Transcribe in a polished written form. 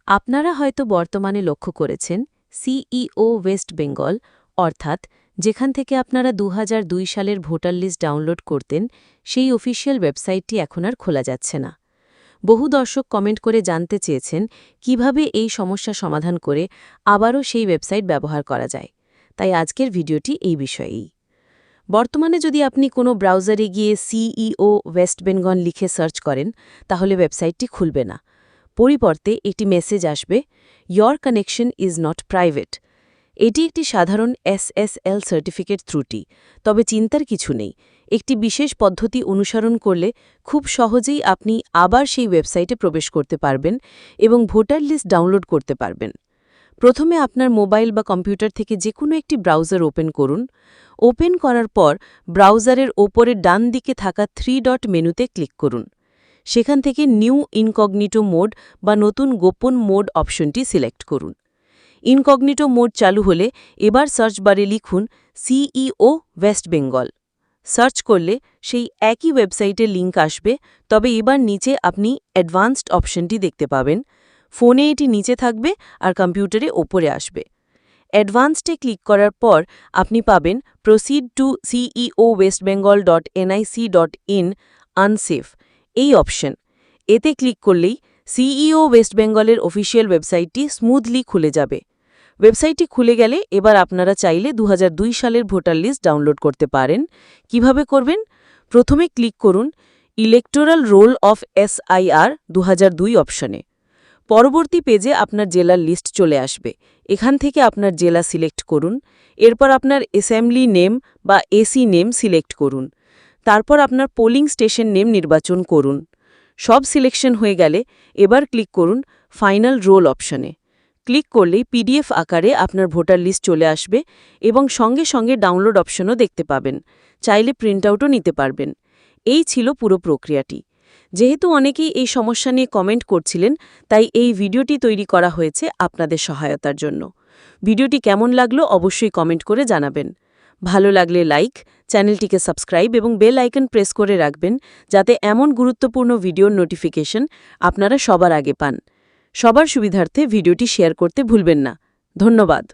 আপনারা হয়তো বর্তমানে লক্ষ্য করেছেন সিইও ওয়েস্ট বেঙ্গল অর্থাৎ যেখান থেকে আপনারা ২০০২ সালের ভোটার লিস্ট ডাউনলোড করতেন সেই অফিসিয়াল ওয়েবসাইটটি এখন আর খোলা যাচ্ছে না। বহু দর্শক কমেন্ট করে জানতে চেয়েছেন কিভাবে এই সমস্যা সমাধান করে আবারও সেই ওয়েবসাইট ব্যবহার করা যায়। তাই আজকের ভিডিওটি এই বিষয়েই। বর্তমানে যদি আপনি কোনো ব্রাউজারে গিয়ে সিইও ওয়েস্ট বেঙ্গল লিখে সার্চ করেন তাহলে ওয়েবসাইটটি খুলবে না। পরিবর্তে একটি মেসেজ আসবে, your connection is not private. এটি একটি সাধারণ এসএসএল সার্টিফিকেট ত্রুটি, তবে চিন্তার কিছু নেই। একটি বিশেষ পদ্ধতি অনুসরণ করলে খুব সহজেই আপনি আবার সেই ওয়েবসাইটে প্রবেশ করতে পারবেন এবং ভোটার লিস্ট ডাউনলোড করতে পারবেন। প্রথমে আপনার মোবাইল বা কম্পিউটার থেকে যে কোনো একটি ব্রাউজার ওপেন করুন। ওপেন করার পর ব্রাউজারের ওপরের ডান দিকে থাকা 3 ডট মেনুতে ক্লিক করুন। সেখান থেকে নিউ ইনকগনিটো মোড বা নতুন গোপন মোড অপশনটি সিলেক্ট করুন। ইনকগনিটো মোড চালু হলে এবার সার্চ বারে লিখুন সিইও ওয়েস্ট বেঙ্গল। সার্চ করলে সেই একই ওয়েবসাইটের লিঙ্ক আসবে, তবে এবার নিচে আপনি অ্যাডভান্সড অপশনটি দেখতে পাবেন। ফোনে এটি নিচে থাকবে আর কম্পিউটারে ওপরে আসবে। অ্যাডভান্সডে ক্লিক করার পর আপনি পাবেন প্রসিড টু ceo.westbengal.nic.in আনসেফ এই অপশন। এতে ক্লিক করলেই সিইও ওয়েস্ট বেঙ্গলের অফিসিয়াল ওয়েবসাইটটি স্মুথলি খুলে যাবে। ওয়েবসাইটটি খুলে গেলে এবার আপনারা চাইলে ২০০২ সালের ভোটার লিস্ট ডাউনলোড করতে পারেন। কিভাবে করবেন? প্রথমে ক্লিক করুন ইলেকটোরাল রোল অফ এসআইআর ২০০২ অপশনে। পরবর্তী পেজে আপনার জেলার লিস্ট চলে আসবে। এখান থেকে আপনার জেলা সিলেক্ট করুন। এরপর আপনার অ্যাসেম্বলি নেম বা এসি নেম সিলেক্ট করুন। তারপর আপনার পোলিং স্টেশন নেম নির্বাচন করুন। সব সিলেকশন হয়ে গেলে এবার ক্লিক করুন ফাইনাল রোল অপশনে। ক্লিক করলেই পিডিএফ আকারে আপনার ভোটার লিস্ট চলে আসবে এবং সঙ্গে সঙ্গে ডাউনলোড অপশনও দেখতে পাবেন। চাইলে প্রিন্ট আউটও নিতে পারবেন। এই ছিল পুরো প্রক্রিয়াটি। যেহেতু অনেকেই এই সমস্যা নিয়ে কমেন্ট করছিলেন, তাই এই ভিডিওটি তৈরি করা হয়েছে আপনাদের সহায়তার জন্য। ভিডিওটি কেমন লাগলো অবশ্যই কমেন্ট করে জানাবেন। ভালো লাগলে লাইক, চ্যানেলটিকে সাবস্ক্রাইব এবং বেল আইকন প্রেস করে রাখবেন যাতে এমন গুরুত্বপূর্ণ ভিডিওর নোটিফিকেশন আপনারা সবার আগে পান। সবার সুবিধার্থে ভিডিওটি শেয়ার করতে ভুলবেন না। ধন্যবাদ।